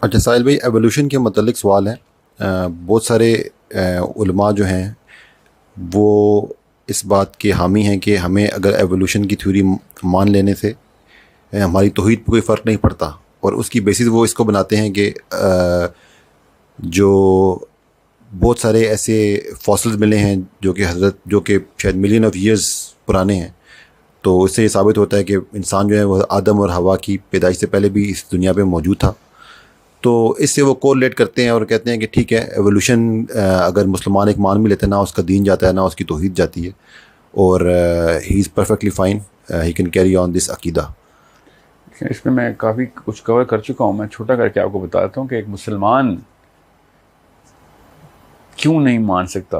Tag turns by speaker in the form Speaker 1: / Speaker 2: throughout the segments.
Speaker 1: اچھا ساحل بھائی، ایولیوشن کے متعلق سوال ہے. بہت سارے علماء جو ہیں وہ اس بات کے حامی ہیں کہ ہمیں اگر ایولیوشن کی تھیوری مان لینے سے ہماری توحید پہ کوئی فرق نہیں پڑتا، اور اس کی بیسس وہ اس کو بناتے ہیں کہ جو بہت سارے ایسے فاسلز ملے ہیں جو کہ شاید ملین آف ایئرز پرانے ہیں، تو اس سے یہ ثابت ہوتا ہے کہ انسان جو ہے وہ آدم اور حوا کی پیدائش سے پہلے بھی اس دنیا پہ موجود تھا. تو اس سے وہ کوریلیٹ کرتے ہیں اور کہتے ہیں کہ ٹھیک ہے، ایولیوشن اگر مسلمان ایک مان بھی لیتے ہیں، نہ اس کا دین جاتا ہے نہ اس کی توحید جاتی ہے، اور he is perfectly fine, he can carry on this عقیدہ.
Speaker 2: اس میں کافی کچھ کور کر چکا ہوں. میں چھوٹا کر کے آپ کو بتاتا ہوں کہ ایک مسلمان کیوں نہیں مان سکتا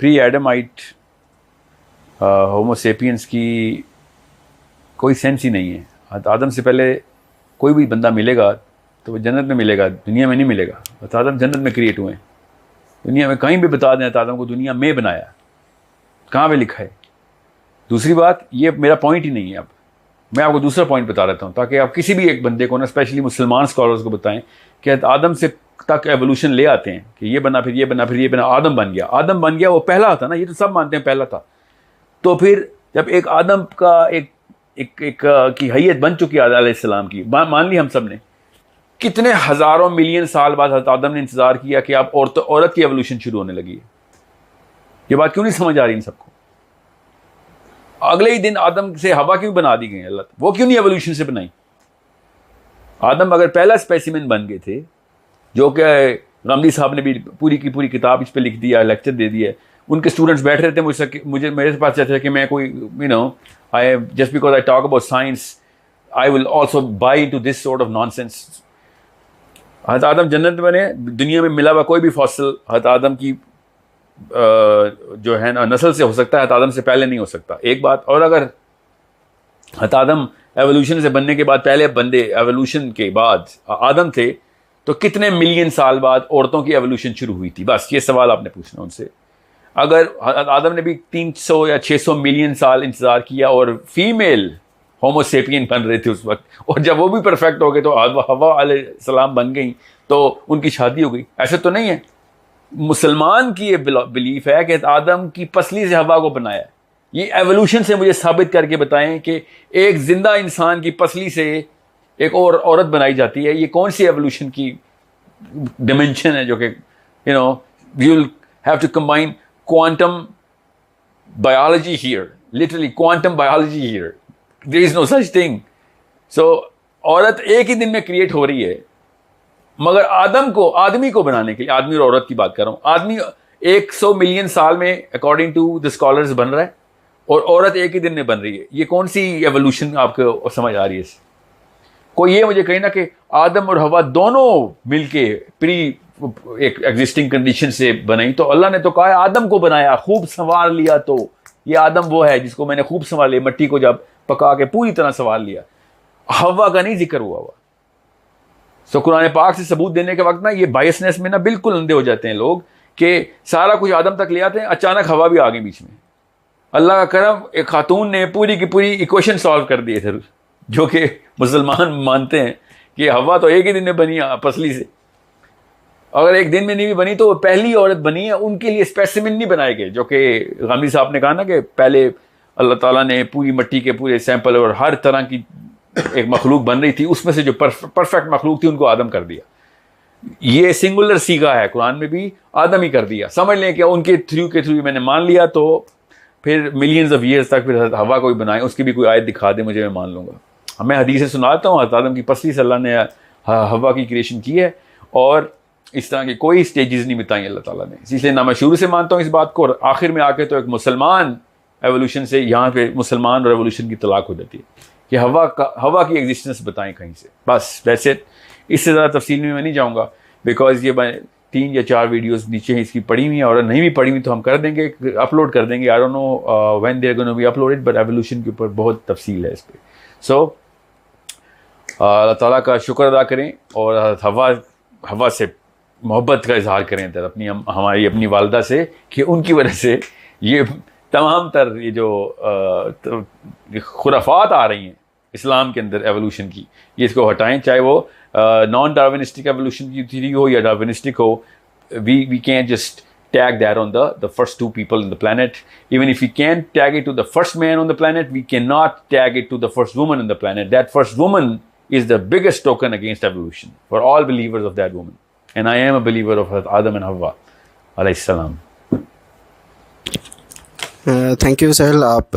Speaker 2: پری ایڈمائٹ ہومو سیپینس کی کوئی سینس ہی نہیں ہے. آدم سے پہلے کوئی بھی بندہ ملے گا تو وہ جنت میں ملے گا، دنیا میں نہیں ملے گا. آدم جنت میں کریٹ ہوئے ہیں، دنیا میں کہیں بھی بتا دیں آدم کو دنیا میں بنایا، کہاں پہ لکھا ہے؟ دوسری بات، یہ میرا پوائنٹ ہی نہیں ہے. اب میں آپ کو دوسرا پوائنٹ بتا رہتا ہوں تاکہ آپ کسی بھی ایک بندے کو نا، اسپیشلی مسلمان اسکالرز کو بتائیں کہ آدم سے تک ایولیوشن لے آتے ہیں کہ یہ بنا، پھر یہ بنا، پھر یہ بنا، آدم بن گیا. وہ پہلا تھا نا، یہ تو سب مانتے ہیں پہلا تھا. تو پھر جب ایک آدم کا ایک کی حیت بن چکی ہے علیہ السلام کی، مان لی ہم سب نے، کتنے ہزاروں ملین سال بعد حضرت آدم نے انتظار کیا کہ اب عورت کی ایولیوشن شروع ہونے لگی ہے. یہ بات کیوں نہیں سمجھ آ رہی ان سب کو؟ اگلے ہی دن آدم سے ہوا کیوں بنا دی گئی اللہ؟ وہ کیوں نہیں ایولیوشن سے بنائی؟ آدم اگر پہلا اسپیسیمن بن گئے تھے، جو کہ غامدی صاحب نے بھی پوری کی پوری کتاب اس پہ لکھ دیا، لیکچر دے دیا. ان کے اسٹوڈنٹس بیٹھ رہے تھے میرے پاس چاہتے تھے کہ میں کوئی I just because I talk about science I will also buy into this sort of nonsense. حضرت آدم جنت میں بنے، دنیا میں ملا ہوا کوئی بھی فاصل حضرت آدم کی جو ہے نا نسل سے ہو سکتا ہے، حضرت آدم سے پہلے نہیں ہو سکتا. ایک بات اور، اگر حضرت آدم ایولیوشن سے بننے کے بعد پہلے بندے ایولیوشن کے بعد آدم تھے، تو کتنے ملین سال بعد عورتوں کی ایولیوشن شروع ہوئی تھی؟ بس یہ سوال آپ نے پوچھنا ان سے. اگر آدم نے بھی 300 یا 600 ملین سال انتظار کیا اور فیمیل ہومو سیپین بن رہے تھے اس وقت، اور جب وہ بھی پرفیکٹ ہو گئے تو حوا علیہ السلام بن گئی تو ان کی شادی ہو گئی. ایسے تو نہیں ہے. مسلمان کی یہ بلیف ہے کہ آدم کی پسلی سے حوا کو بنایا. یہ ایولیوشن سے مجھے ثابت کر کے بتائیں کہ ایک زندہ انسان کی پسلی سے ایک اور عورت بنائی جاتی ہے. یہ کون سی ایولیوشن کی ڈیمینشن ہے جو کہ we will have to combine quantum biology here, literally quantum biology here. There is no such thing. So عورت ایک ہی دن میں کریٹ ہو رہی ہے، مگر آدمی کو بنانے کے لیے، آدمی اور عورت کی بات کر رہا ہوں، آدمی 100 ملین سال میں اکارڈنگ ٹو دی اسکالرز بن رہا ہے اور عورت ایک ہی دن میں بن رہی ہے. یہ کون سی ایولیوشن آپ کو سمجھ آ رہی ہے؟ کوئی یہ مجھے کہے نا کہ آدم اور حوا دونوں مل کے ایک ایگزسٹنگ کنڈیشن سے بنائی، تو اللہ نے تو کہا ہے آدم کو بنایا، خوب سنوار لیا. تو یہ آدم وہ ہے جس کو میں نے خوب سنوار لیا، مٹی کو جب پکا کے پوری طرح سنوار لیا. حوا کا نہیں ذکر ہوا. سو قرآن پاک سے ثبوت دینے کے وقت نا یہ بائسنس میں نا بالکل اندھے ہو جاتے ہیں لوگ کہ سارا کچھ آدم تک لے آتے ہیں، اچانک حوا بھی آ گئی بیچ میں. اللہ کا کرم، ایک خاتون نے پوری کی پوری ایکویشن سالو کر دیے تھے، جو کہ مسلمان مانتے ہیں کہ حوا تو ایک ہی دن میں بنی پسلی سے. اگر ایک دن میں نہیں بھی بنی تو وہ پہلی عورت بنی ہے. ان کے لیے اسپیسیمن نہیں بنائے گئے، جو کہ غامدی صاحب نے کہا نا کہ پہلے اللہ تعالیٰ نے پوری مٹی کے پورے سیمپل اور ہر طرح کی ایک مخلوق بن رہی تھی، اس میں سے جو پرفیکٹ مخلوق تھی ان کو آدم کر دیا. یہ سنگولر سیگا ہے، قرآن میں بھی آدم ہی کر دیا. سمجھ لیں کہ ان کے تھرو میں نے مان لیا، تو پھر ملینز آف ایئرز تک پھر ہوا کوئی بنائے، اس کی بھی کوئی آیت دکھا دے مجھے، میں مان لوں گا. میں حدیثیں سناتا ہوں، حضرت آدم کی پسلی سے اللہ نے ہوا کی کریشن کی ہے، اور اس طرح کی کوئی سٹیجز نہیں بتائیں اللہ تعالیٰ نے. اس لیے نہ میں شروع سے مانتا ہوں اس بات کو، اور آخر میں آ کے تو ایک مسلمان ایولیوشن سے، یہاں پہ مسلمان اور ایولیوشن کی طلاق ہو جاتی ہے کہ ہوا کی ایگزسٹنس بتائیں کہیں سے. بس دیٹس اٹ. اس سے زیادہ تفصیل میں نہیں جاؤں گا، بیکاز یہ میں 3 یا 4 ویڈیوز نیچے اس کی پڑھی ہوئی ہیں، اور نہیں بھی پڑھی ہوئی تو ہم کر دیں گے، اپلوڈ کر دیں گے. I don't know when they are gonna be uploaded, but evolution کے اوپر بہت تفصیل ہے اس پہ. سو اللہ تعالیٰ کا شکر ادا کریں اور ہوا سے محبت کا اظہار کریں ہماری اپنی والدہ سے، کہ ان کی وجہ سے یہ تمام تر یہ جو خرافات آ رہی ہیں اسلام کے اندر ایولیوشن کی، یہ اس کو ہٹائیں. چاہے وہ نان ڈارونسٹک ایوولوشن کی تھیوری ہو یا ڈارونسٹک ہو, we can't just tag that on the first two people on the planet. Even if we can tag it to the first man on the planet, we cannot tag it to the first woman on the planet. That first woman is the biggest token against evolution for all believers of that woman. And I am a believer of Adam and Hawa alayhi salam.
Speaker 3: Thank you, Sahil. آپ